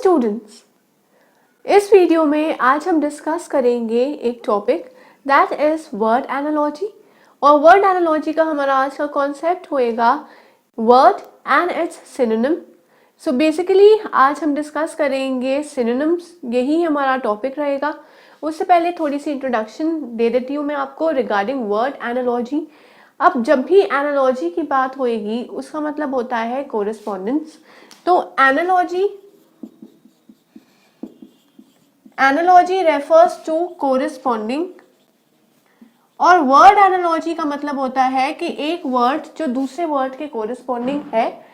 Students, इस video में आज हम डिस्कस करेंगे एक topic that is word analogy. और वर्ड एनालॉजी का हमारा आज का कॉन्सेप्ट होएगा word and it's synonym. So basically आज हम डिस्कस करेंगे सिनोनिम्स, यही हमारा टॉपिक रहेगा। उससे पहले थोड़ी सी इंट्रोडक्शन दे देती हूँ मैं आपको रिगार्डिंग वर्ड एनालॉजी। अब जब भी एनालॉजी की बात होएगी उसका मतलब होता है कोरिस्पोंडेंस। तो एनालॉजी रेफर्स टू कोरिस्पोंडिंग, और वर्ड एनालॉजी का मतलब होता है कि एक वर्ड जो दूसरे वर्ड के कोरिस्पोंडिंग है।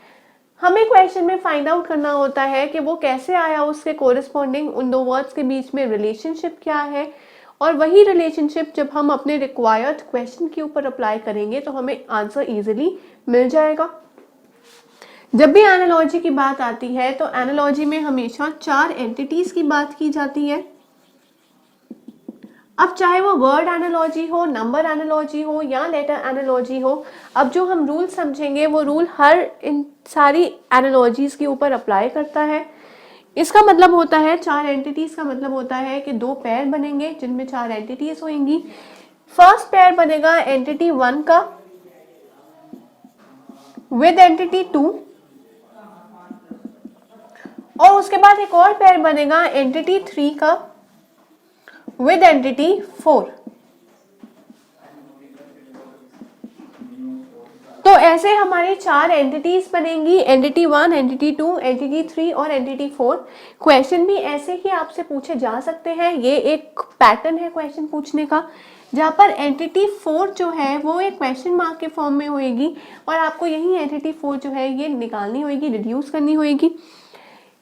हमें क्वेश्चन में फाइंड आउट करना होता है कि वो कैसे आया, उसके कोरिस्पोंडिंग उन दो वर्ड्स के बीच में रिलेशनशिप क्या है, और वही रिलेशनशिप जब हम अपने रिक्वायर्ड क्वेश्चन के ऊपर अप्लाई करेंगे तो हमें आंसर इजीली मिल जाएगा। जब भी एनालॉजी की बात आती है तो एनालॉजी में हमेशा 4 एंटिटीज की बात की जाती है। अब चाहे वो वर्ड एनालॉजी हो, नंबर एनालॉजी हो या लेटर एनालॉजी हो, अब जो हम रूल समझेंगे वो रूल हर इन सारी एनालॉजीज के ऊपर अप्लाई करता है। इसका मतलब होता है 4 एंटिटीज का मतलब होता है कि 2 पेयर बनेंगे जिनमें 4 एंटिटीज होंगी। फर्स्ट पेयर बनेगा एंटिटी 1 का विद एंटिटी 2, और उसके बाद एक और पेयर बनेगा एंटिटी 3 का विद एंटिटी 4। तो ऐसे हमारी 4 एंटिटीज बनेंगी, एंटिटी 1, एंटिटी 2, एंटिटी 3 और एंटिटी 4। क्वेश्चन भी ऐसे ही आपसे पूछे जा सकते हैं। ये एक पैटर्न है क्वेश्चन पूछने का, जहाँ पर एंटिटी 4 जो है वो एक क्वेश्चन मार्क के फॉर्म में होएगी और आपको यही एंटिटी 4 जो है ये निकालनी होगी, रिड्यूस करनी होगी।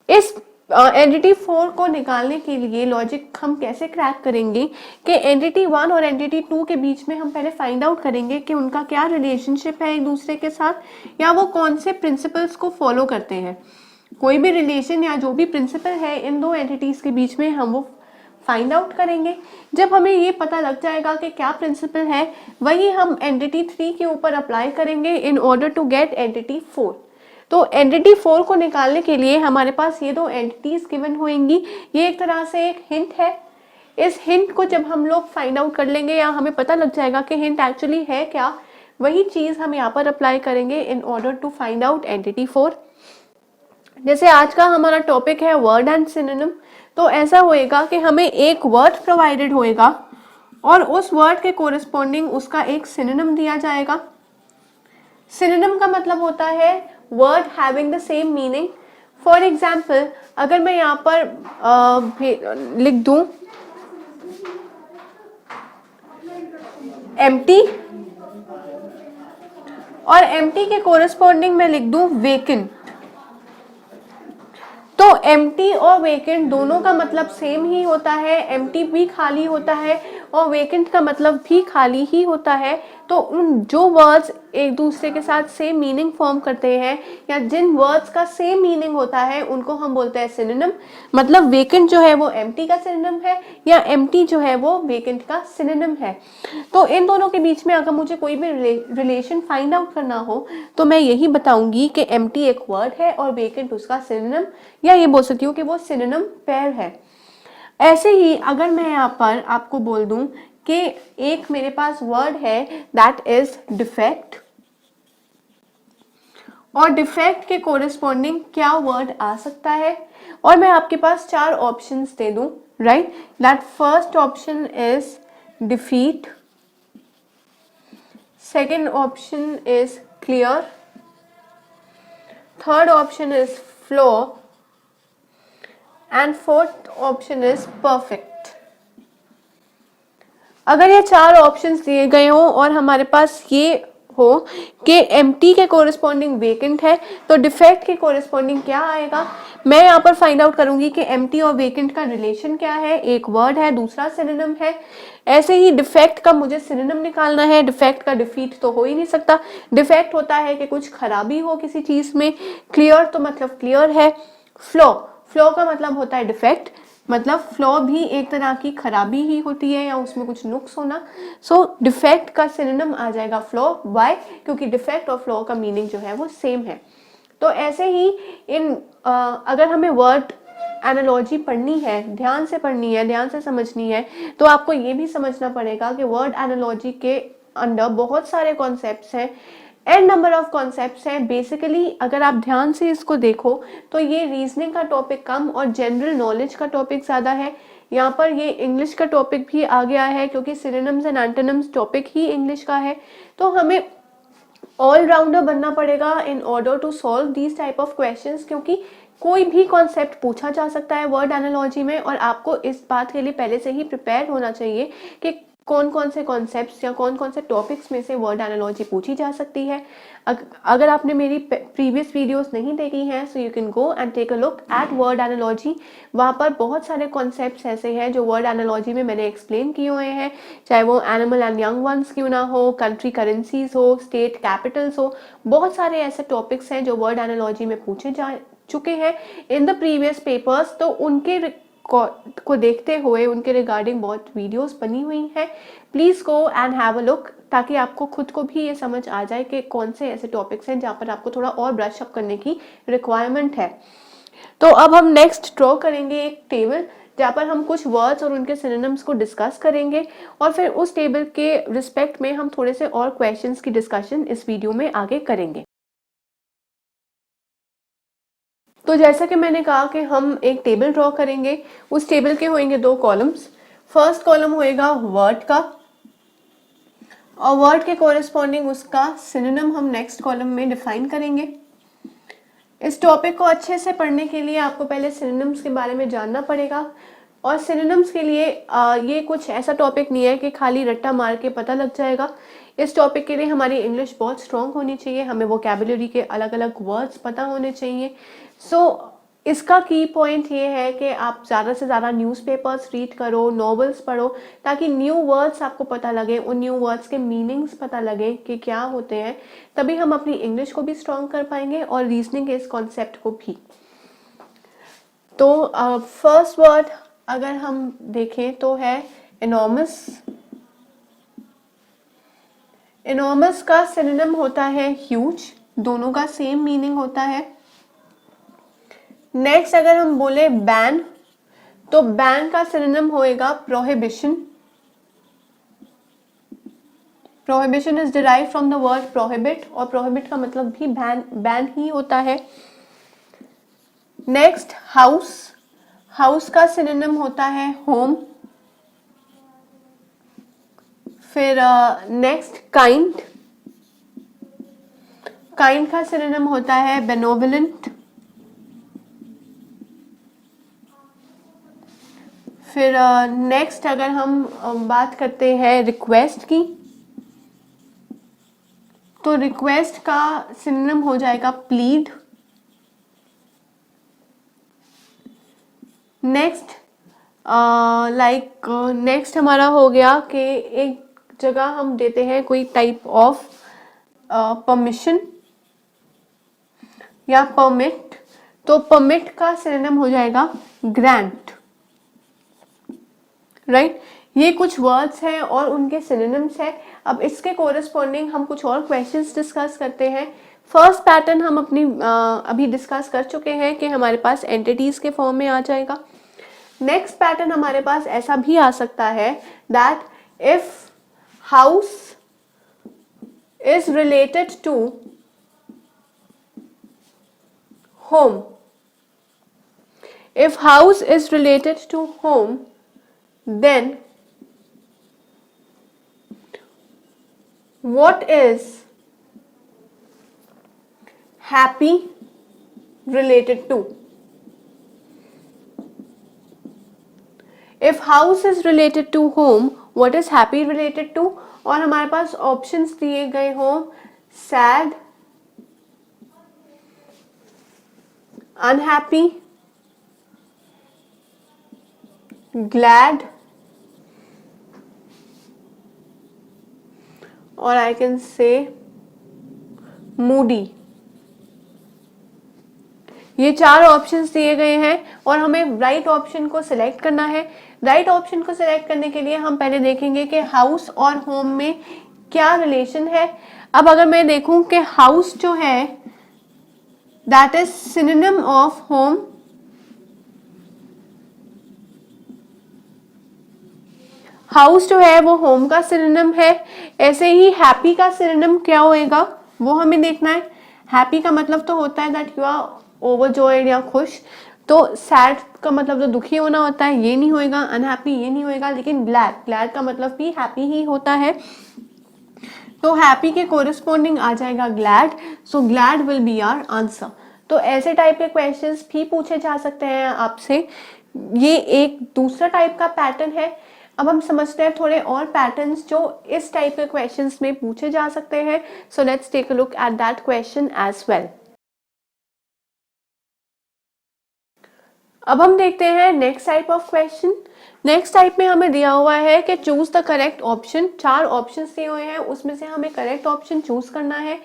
इस एंटिटी 4 को निकालने के लिए लॉजिक हम कैसे क्रैक करेंगे कि एंटिटी 1 और एंटिटी 2 के बीच में हम पहले फाइंड आउट करेंगे कि उनका क्या रिलेशनशिप है एक दूसरे के साथ, या वो कौन से प्रिंसिपल्स को फॉलो करते हैं। कोई भी रिलेशन या जो भी प्रिंसिपल है इन दो एंटिटीज के बीच में हम वो फाइंड आउट करेंगे। जब हमें ये पता लग जाएगा कि क्या प्रिंसिपल है, वही हम एंटिटी 3 के ऊपर अप्लाई करेंगे in order to get entity 4। तो एंटिटी 4 को निकालने के लिए हमारे पास ये 2 एंटिटीज गिवन होंगी। ये एक तरह से एक हिंट है। इस हिंट को जब हम लोग फाइंड आउट कर लेंगे या हमें पता लग जाएगा कि हिंट एक्चुअली है क्या, वही चीज हम यहाँ पर अप्लाई करेंगे in order to find out entity 4। जैसे आज का हमारा टॉपिक है वर्ड एंड सिनोनिम, तो ऐसा होएगा कि हमें एक वर्ड प्रोवाइडेड होएगा और उस वर्ड के कोरिस्पोंडिंग उसका एक सिनोनिम दिया जाएगा। सिनोनिम का मतलब होता है word having the same meaning. For example, अगर मैं यहाँ पर लिख दूं एम्प्टी, और एम्प्टी के कोरिस्पोंडिंग में लिख दूं वेकेंट, तो एम्प्टी और वेकेंट दोनों का मतलब सेम ही होता है। एम्प्टी भी खाली होता है और वेकेंट का मतलब भी खाली ही होता है। तो उन जो वर्ड्स एक दूसरे के साथ सेम मीनिंग फॉर्म करते हैं या जिन वर्ड्स का सेम मीनिंग होता है उनको हम बोलते हैं सिनोनिम। मतलब वेकेंट जो है वो एम्प्टी का सिनोनिम है या एम्प्टी जो है वो वेकेंट का सिनोनिम है। तो इन दोनों के बीच में अगर मुझे कोई भी रिलेशन फाइंड आउट करना हो तो मैं यही बताऊंगी कि एम्प्टी एक वर्ड है और वेकेंट उसका सिनोनिम, या ये बोल सकती हूँ कि वो सिनोनिम पेयर है। ऐसे ही अगर मैं यहाँ पर आपको बोल दूं कि एक मेरे पास वर्ड है दैट इज डिफेक्ट, और डिफेक्ट के कोरिस्पोंडिंग क्या वर्ड आ सकता है, और मैं आपके पास 4 ऑप्शंस दे दूं, right. That first option is defeat, second option is clear, third option is flaw, and fourth option is perfect. अगर ये 4 ऑप्शंस दिए गए हों और हमारे पास ये हो कि एम्प्टी के कोरिस्पोंडिंग वेकेंट है, तो डिफेक्ट के कोरिस्पोंडिंग क्या आएगा, मैं यहाँ पर फाइंड आउट करूंगी कि एम्प्टी और वेकेंट का रिलेशन क्या है। एक वर्ड है, दूसरा सिनोनिम है। ऐसे ही डिफेक्ट का मुझे सिनोनिम निकालना है। डिफेक्ट का डिफीट तो हो ही नहीं सकता। डिफेक्ट होता है कि कुछ खराबी हो किसी चीज में। क्लियर तो मतलब क्लियर है। फ्लॉ का मतलब होता है डिफेक्ट, मतलब फ्लॉ भी एक तरह की खराबी ही होती है या उसमें कुछ नुक्स होना। सो डिफेक्ट का सिनोनिम आ जाएगा फ्लॉ। व्हाई? क्योंकि डिफेक्ट और फ्लॉ का मीनिंग जो है वो सेम है। तो ऐसे ही इन अगर हमें वर्ड एनालॉजी पढ़नी है, ध्यान से पढ़नी है, ध्यान से समझनी है, तो आपको ये भी समझना पड़ेगा कि वर्ड एनालॉजी के अंदर बहुत सारे कॉन्सेप्ट्स हैं, एन नंबर ऑफ कॉन्सेप्ट्स हैं। बेसिकली अगर आप ध्यान से इसको देखो तो ये रीजनिंग का टॉपिक कम और जनरल नॉलेज का टॉपिक ज़्यादा है। यहाँ पर ये इंग्लिश का टॉपिक भी आ गया है क्योंकि सिनोनिम्स एंड एंटोनिम्स टॉपिक ही इंग्लिश का है। तो हमें ऑलराउंडर बनना पड़ेगा in order to solve these type of questions, क्योंकि कोई भी कॉन्सेप्ट पूछा जा सकता है वर्ड एनालॉजी में और आपको इस बात के लिए पहले से ही प्रिपेयर होना चाहिए कि कौन कौन से कॉन्सेप्ट्स या कौन कौन से टॉपिक्स में से वर्ड एनालॉजी पूछी जा सकती है। अगर आपने मेरी प्रीवियस वीडियोस नहीं देखी हैं so you can go and take a look at word analogy. वहाँ पर बहुत सारे कॉन्सेप्ट्स ऐसे हैं जो वर्ड एनालॉजी में मैंने एक्सप्लेन किए हुए हैं, चाहे वो एनिमल एंड यंग वंस क्यों ना हो, कंट्री करेंसीज हो, स्टेट कैपिटल्स हो, बहुत सारे ऐसे टॉपिक्स हैं जो वर्ड एनालॉजी में पूछे जा चुके हैं इन द प्रीवियस पेपर्स। तो उनके को देखते हुए उनके रिगार्डिंग बहुत वीडियोस बनी हुई हैं, please go and have a look, ताकि आपको खुद को भी ये समझ आ जाए कि कौन से ऐसे टॉपिक्स हैं जहाँ पर आपको थोड़ा और ब्रश अप करने की रिक्वायरमेंट है। तो अब हम नेक्स्ट ड्रॉ करेंगे एक टेबल जहाँ पर हम कुछ वर्ड्स और उनके सिनोनिम्स को डिस्कस करेंगे और फिर उस टेबल के रिस्पेक्ट में हम थोड़े से और क्वेश्चंस की डिस्कशन इस वीडियो में आगे करेंगे। तो जैसा कि मैंने कहा कि हम एक टेबल ड्रॉ करेंगे, उस टेबल के होंगे दो कॉलम्स। फर्स्ट कॉलम होएगा वर्ड का और वर्ड के कोरिस्पॉन्डिंग उसका सिनोनिम हम नेक्स्ट कॉलम में डिफाइन करेंगे। इस टॉपिक को अच्छे से पढ़ने के लिए आपको पहले सिनोनिम्स के बारे में जानना पड़ेगा और सिनोनिम्स के लिए ये कुछ ऐसा टॉपिक नहीं है कि खाली रट्टा मार के पता लग जाएगा। इस टॉपिक के लिए हमारी इंग्लिश बहुत स्ट्रॉन्ग होनी चाहिए, हमें वोकैबुलरी के अलग अलग वर्ड्स पता होने चाहिए। इसका की पॉइंट ये है कि आप ज़्यादा से ज़्यादा न्यूज़पेपर्स रीड करो, नॉवेल्स पढ़ो, ताकि न्यू वर्ड्स आपको पता लगे, उन न्यू वर्ड्स के मीनिंग्स पता लगे कि क्या होते हैं, तभी हम अपनी इंग्लिश को भी स्ट्रॉन्ग कर पाएंगे और रीजनिंग के इस कॉन्सेप्ट को भी। तो फर्स्ट वर्ड अगर हम देखें तो है एनॉर्मस। एनॉर्मस का सिनोनिम होता है ह्यूज, दोनों का सेम मीनिंग होता है। नेक्स्ट अगर हम बोले बैन, तो बैन का सिनोनिम होएगा prohibition. Prohibition is derive from the word prohibit और प्रोहिबिट का मतलब भी बैन ही होता है। नेक्स्ट हाउस, हाउस का सिनोनिम होता है होम। फिर नेक्स्ट काइंड, काइंड का सिनोनिम होता है बेनोवलेंट। फिर नेक्स्ट अगर हम बात करते हैं रिक्वेस्ट की, तो रिक्वेस्ट का सिनोनिम हो जाएगा प्लीड। नेक्स्ट नेक्स्ट हमारा हो गया कि एक जगह हम देते हैं कोई टाइप ऑफ परमिशन या परमिट, तो परमिट का सिनोनिम हो जाएगा ग्रांट। राइट, ये कुछ वर्ड्स हैं और उनके सिनोनिम्स हैं। अब इसके कोरिस्पॉन्डिंग हम कुछ और क्वेश्चंस डिस्कस करते हैं। फर्स्ट पैटर्न हम अपनी अभी डिस्कस कर चुके हैं कि हमारे पास एंटिटीज के फॉर्म में आ जाएगा। नेक्स्ट पैटर्न हमारे पास ऐसा भी आ सकता है that if house is related to home, if house is related to home, then what is happy related to? If house is related to home, what is happy related to? और हमारे पास options दिए गए हो sad, unhappy, glad और I can say moody। ये चार options दिए गए हैं और हमें राइट ऑप्शन को सिलेक्ट करना है। राइट ऑप्शन को सिलेक्ट करने के लिए हम पहले देखेंगे कि हाउस और होम में क्या रिलेशन है। अब अगर मैं देखूं कि हाउस जो है that is synonym of home, house जो है वो होम का सिनोनिम है। ऐसे ही हैप्पी का सिनोनिम क्या होएगा वो हमें देखना है। हैप्पी का मतलब तो होता है दैट यू आर ओवरजॉयड या खुश, तो सैड का मतलब तो दुखी होना होता है, ये नहीं होएगा। अनहैप्पी ये नहीं होएगा। लेकिन ग्लैड, ग्लैड का मतलब भी हैप्पी ही होता है, तो हैप्पी के कोरिस्पोंडिंग आ जाएगा glad. So glad will be our answer. तो ऐसे टाइप के क्वेश्चंस भी पूछे जा सकते हैं आपसे। ये एक दूसरा टाइप का पैटर्न है। अब हम समझते हैं थोड़े और पैटर्न्स जो इस टाइप के क्वेश्चंस में पूछे जा सकते हैं। So let's take a look at that question as well. अब हम देखते हैं next type of question. Next type में हमें दिया हुआ है कि choose the correct option. 4 option दिए हुए हैं, उसमें से हमें करेक्ट ऑप्शन चूज करना है।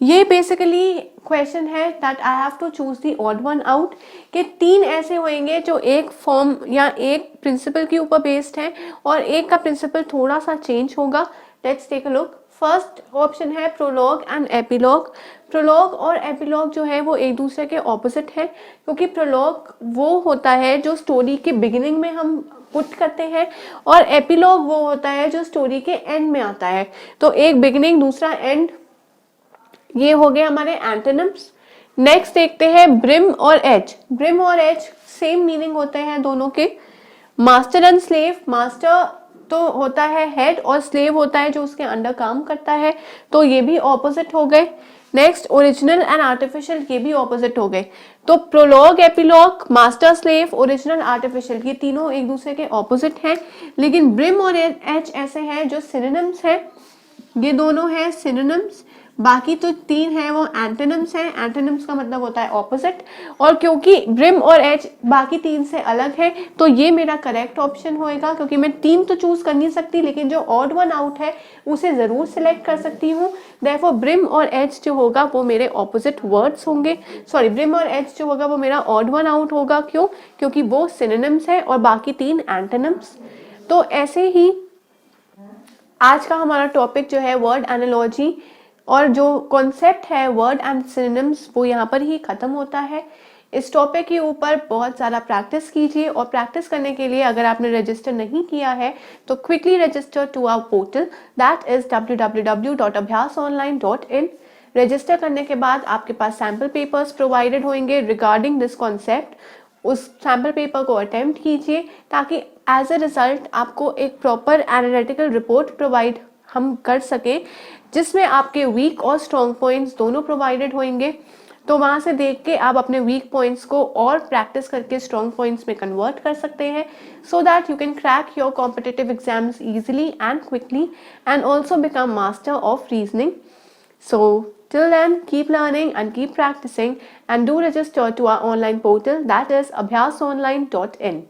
ये बेसिकली क्वेश्चन है that I have to choose the odd one out, कि 3 ऐसे होंगे जो एक फॉर्म या एक प्रिंसिपल के ऊपर बेस्ड है और एक का प्रिंसिपल थोड़ा सा चेंज होगा। Let's take a look. First option है प्रोलॉग एंड एपिलॉग। प्रोलॉग और एपिलॉग जो है वो एक दूसरे के ऑपोजिट है, क्योंकि प्रोलॉग वो होता है जो स्टोरी के बिगिनिंग में हम पुट करते हैं और एपिलॉग वो होता है जो स्टोरी के एंड में आता है। तो एक बिगिनिंग दूसरा एंड, ये हो गए हमारे एंटोनिम्स। नेक्स्ट देखते हैं ब्रिम और एज। ब्रिम और एज सेम मीनिंग होते हैं दोनों के। मास्टर एंड स्लेव, मास्टर तो होता है हेड और स्लेव होता है जो उसके अंडर काम करता है, तो ये भी ऑपोजिट हो गए। नेक्स्ट ओरिजिनल एंड आर्टिफिशियल, ये भी ऑपोजिट हो गए। तो prologue, epilogue, master, slave, original, artificial, ये तीनों एक दूसरे के ऑपोजिट हैं। लेकिन ब्रिम और एज ऐसे हैं जो सिनोनिम्स हैं, ये दोनों हैं सिनोनिम्स। बाकी तो 3 हैं वो एंटोनिम्स हैं। एंटोनिम्स का मतलब होता है ऑपोजिट, और क्योंकि ब्रिम और एज बाकी 3 से अलग है तो ये मेरा करेक्ट ऑप्शन होएगा, क्योंकि मैं 3 तो चूज कर नहीं सकती लेकिन जो ऑड वन आउट है उसे जरूर सिलेक्ट कर सकती हूँ। देयरफॉर ब्रिम और एज जो होगा वो मेरे ऑपोजिट वर्ड्स होंगे। सॉरी, ब्रिम और एज जो होगा वो मेरा ऑड वन आउट होगा। क्यों? क्योंकि वो सिनोनिम्स है और बाकी 3 एंटोनिम्स। तो ऐसे ही आज का हमारा टॉपिक जो है वर्ड एनालॉजी और जो कॉन्सेप्ट है वर्ड एंड सिनोनिम्स वो यहाँ पर ही खत्म होता है। इस टॉपिक के ऊपर बहुत ज़्यादा प्रैक्टिस कीजिए, और प्रैक्टिस करने के लिए अगर आपने रजिस्टर नहीं किया है तो quickly register to our portal, that is www.abhyasonline.in। Register करने के बाद आपके पास सैम्पल पेपर्स प्रोवाइडेड होंगे रिगार्डिंग दिस कॉन्सेप्ट। उस सैम्पल पेपर को अटेम्प्ट कीजिए ताकि एज अ रिजल्ट आपको एक प्रॉपर एनालिटिकल रिपोर्ट प्रोवाइड हम कर सकें, जिसमें आपके वीक और स्ट्रॉन्ग पॉइंट्स दोनों प्रोवाइडेड होंगे। तो वहाँ से देख के आप अपने वीक पॉइंट्स को और प्रैक्टिस करके स्ट्रॉन्ग पॉइंट्स में कन्वर्ट कर सकते हैं, so that you can crack your competitive exams easily and quickly and also become master of reasoning. So till then, keep learning and keep practicing, and do register to our online portal, that is abhyasonline.in.